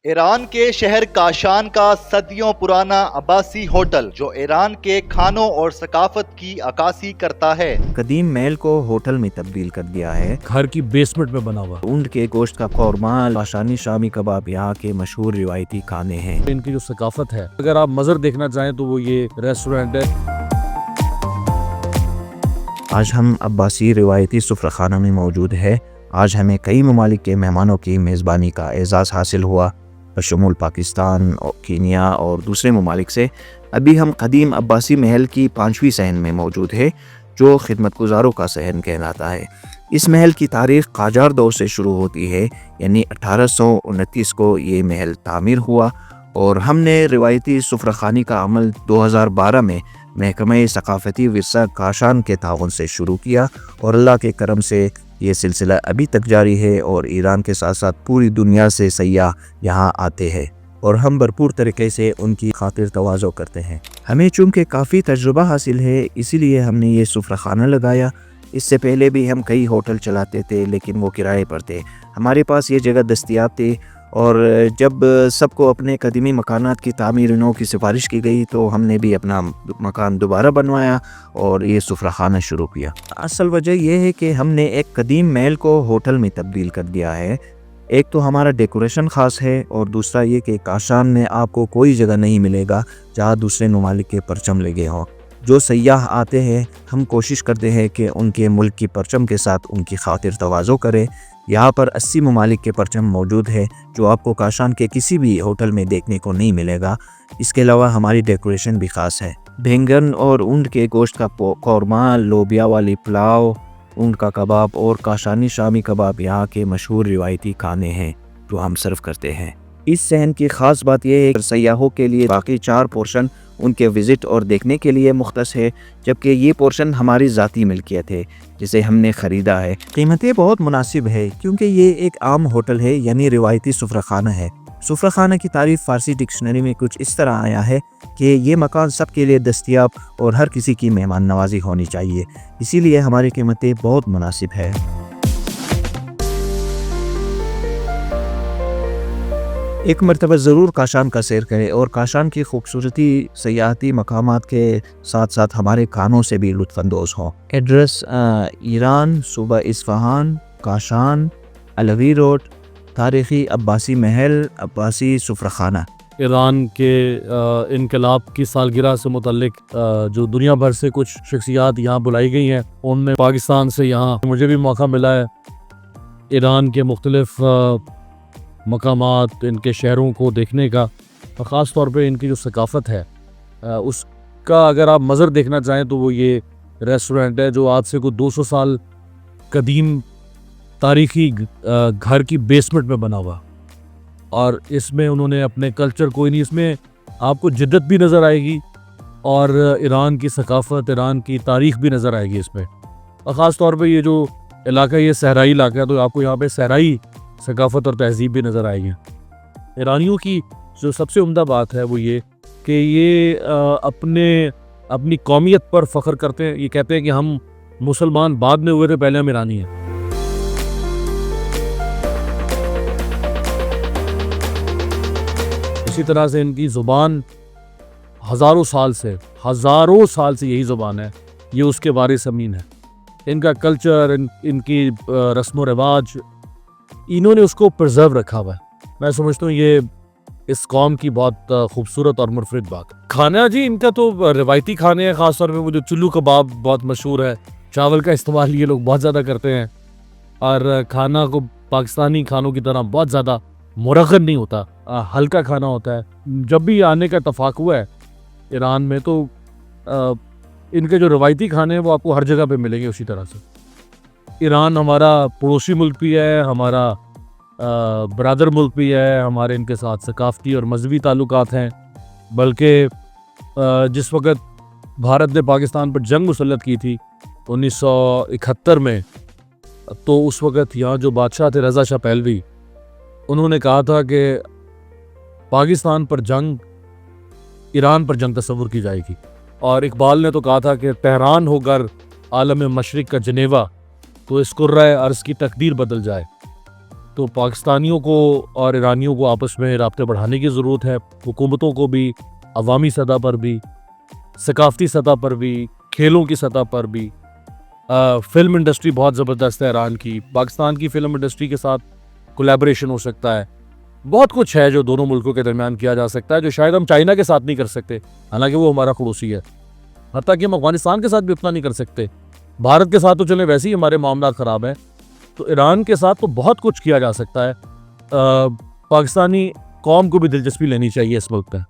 ایران کے شہر کاشان کا صدیوں پرانا عباسی ہوٹل جو ایران کے کھانوں اور ثقافت کی عکاسی کرتا ہے، قدیم محل کو ہوٹل میں تبدیل کر دیا ہے۔ گھر کی بیسمنٹ میں بنا ہوا اونٹ کے گوشت کا قورمہ، کاشانی شامی کباب یہاں کے مشہور روایتی کھانے ہیں۔ ان کی جو ثقافت ہے، اگر آپ منظر دیکھنا چاہیں تو وہ یہ ریسٹورینٹ ہے۔ آج ہم عباسی روایتی سفرہ خانہ میں موجود ہے۔ آج ہمیں کئی ممالک کے مہمانوں کی میزبانی کا اعزاز حاصل ہوا، بشمول پاکستان، کینیا اور دوسرے ممالک سے۔ ابھی ہم قدیم عباسی محل کی 5ویں صحن میں موجود ہے، جو خدمت گزاروں کا صحن کہلاتا ہے۔ اس محل کی تاریخ قاجار دور سے شروع ہوتی ہے، یعنی 1829 کو یہ محل تعمیر ہوا، اور ہم نے روایتی سفرہ خانی کا عمل 2012 میں محکمہ ثقافتی ورثہ کاشان کے تعاون سے شروع کیا، اور اللہ کے کرم سے یہ سلسلہ ابھی تک جاری ہے، اور ایران کے ساتھ ساتھ پوری دنیا سے سیاح یہاں آتے ہیں، اور ہم بھرپور طریقے سے ان کی خاطر تواضع کرتے ہیں۔ ہمیں چونکہ کافی تجربہ حاصل ہے، اسی لیے ہم نے یہ سفرہ خانہ لگایا۔ اس سے پہلے بھی ہم کئی ہوٹل چلاتے تھے، لیکن وہ کرائے پر تھے۔ ہمارے پاس یہ جگہ دستیاب تھی، اور جب سب کو اپنے قدیمی مکانات کی تعمیر نو کی سفارش کی گئی تو ہم نے بھی اپنا مکان دوبارہ بنوایا اور یہ سفرہ خانہ شروع کیا۔ اصل وجہ یہ ہے کہ ہم نے ایک قدیم محل کو ہوٹل میں تبدیل کر دیا ہے۔ ایک تو ہمارا ڈیکوریشن خاص ہے، اور دوسرا یہ کہ کاشان میں آپ کو کوئی جگہ نہیں ملے گا جہاں دوسرے ممالک کے پرچم لگے ہوں۔ جو سیاح آتے ہیں، ہم کوشش کرتے ہیں کہ ان کے ملک کی پرچم کے ساتھ ان کی خاطر تواضع کریں۔ یہاں پر 80 ممالک کے پرچم موجود ہے، جو آپ کو کاشان کے کسی بھی ہوٹل میں دیکھنے کو نہیں ملے گا۔ اس کے علاوہ ہماری ڈیکوریشن بھی خاص ہے۔ بینگن اور اونٹ کے گوشت کا قورمہ، لوبیا والی پلاؤ، اونٹ کا کباب اور کاشانی شامی کباب یہاں کے مشہور روایتی کھانے ہیں جو ہم سرو کرتے ہیں۔ اس صحن کی خاص بات یہ ہے کہ سیاحوں کے لیے باقی 4 پورشن ان کے وزٹ اور دیکھنے کے لیے مختص ہے، جبکہ یہ پورشن ہماری ذاتی ملکیت ہے جسے ہم نے خریدا ہے۔ قیمتیں بہت مناسب ہے، کیونکہ یہ ایک عام ہوٹل ہے، یعنی روایتی سفرہ خانہ ہے۔ سفرہ خانہ کی تعریف فارسی ڈکشنری میں کچھ اس طرح آیا ہے کہ یہ مکان سب کے لیے دستیاب اور ہر کسی کی مہمان نوازی ہونی چاہیے، اسی لیے ہماری قیمتیں بہت مناسب ہے۔ ایک مرتبہ ضرور کاشان کا سیر کریں، اور کاشان کی خوبصورتی سیاحتی مقامات کے ساتھ ساتھ ہمارے کھانوں سے بھی لطف اندوز ہوں۔ ایڈریس ایران، صوبہ اصفہان، کاشان، علوی روڈ، تاریخی عباسی محل، عباسی سفرہ خانہ۔ ایران کے انقلاب کی سالگرہ سے متعلق جو دنیا بھر سے کچھ شخصیات یہاں بلائی گئی ہیں، ان میں پاکستان سے یہاں مجھے بھی موقع ملا ہے ایران کے مختلف مقامات، ان کے شہروں کو دیکھنے کا، اور خاص طور پہ ان کی جو ثقافت ہے اس کا اگر آپ منظر دیکھنا چاہیں تو وہ یہ ریسٹورینٹ ہے، جو آج سے کوئی 200 سال قدیم تاریخی گھر کی بیسمنٹ میں بنا ہوا، اور اس میں انہوں نے اپنے کلچر کوئی نہیں، اس میں آپ کو جدت بھی نظر آئے گی اور ایران کی ثقافت، ایران کی تاریخ بھی نظر آئے گی اس میں۔ اور خاص طور پہ یہ جو علاقہ، یہ صحرائی علاقہ ہے، تو آپ کو یہاں پہ صحرائی ثقافت اور تہذیب بھی نظر آئے گی۔ ایرانیوں کی جو سب سے عمدہ بات ہے وہ یہ کہ یہ اپنی قومیت پر فخر کرتے ہیں۔ یہ کہتے ہیں کہ ہم مسلمان بعد میں ہوئے تھے، پہلے ہم ایرانی ہیں۔ اسی طرح سے ان کی زبان ہزاروں سال سے یہی زبان ہے، یہ اس کے وارث زمین ہے۔ ان کا کلچر، ان کی رسم و رواج، انہوں نے اس کو پرزرو رکھا ہوا ہے۔ میں سمجھتا ہوں یہ اس قوم کی بہت خوبصورت اور منفرد بات۔ کھانا جی ان کا تو روایتی کھانے ہیں، خاص طور پہ وہ جو چلو کباب بہت مشہور ہے۔ چاول کا استعمال یہ لوگ بہت زیادہ کرتے ہیں، اور کھانا کو پاکستانی کھانوں کی طرح بہت زیادہ مرغن نہیں ہوتا، ہلکا کھانا ہوتا ہے۔ جب بھی آنے کا اتفاق ہوا ہے ایران میں، تو ان کے جو روایتی کھانے ہیں وہ آپ کو ہر جگہ پہ ملیں گے اسی طرح سے۔ ایران ہمارا پڑوسی ملک بھی ہے، ہمارا برادر ملک بھی ہے، ہمارے ان کے ساتھ ثقافتی اور مذہبی تعلقات ہیں۔ بلکہ جس وقت بھارت نے پاکستان پر جنگ مسلط کی تھی 1971 میں، تو اس وقت یہاں جو بادشاہ تھے رضا شاہ پہلوی، انہوں نے کہا تھا کہ پاکستان پر جنگ، ایران پر جنگ تصور کی جائے گی، اور اقبال نے تو کہا تھا کہ تہران ہو گر عالم مشرق کا جنیوا، تو اس قرۂ ارض کی تقدیر بدل جائے۔ تو پاکستانیوں کو اور ایرانیوں کو آپس میں رابطے بڑھانے کی ضرورت ہے، حکومتوں کو بھی، عوامی سطح پر بھی، ثقافتی سطح پر بھی، کھیلوں کی سطح پر بھی۔ فلم انڈسٹری بہت زبردست ہے ایران کی، پاکستان کی فلم انڈسٹری کے ساتھ کولیبریشن ہو سکتا ہے، بہت کچھ ہے جو دونوں ملکوں کے درمیان کیا جا سکتا ہے، جو شاید ہم چائنا کے ساتھ نہیں کر سکتے، حالانکہ وہ ہمارا پڑوسی ہے، حتیٰ کہ ہم افغانستان کے ساتھ بھی اتنا نہیں کر سکتے۔ بھارت کے ساتھ تو چلیں ویسے ہی ہمارے معاملات خراب ہیں، تو ایران کے ساتھ تو بہت کچھ کیا جا سکتا ہے۔ پاکستانی قوم کو بھی دلچسپی لینی چاہیے اس ملک میں۔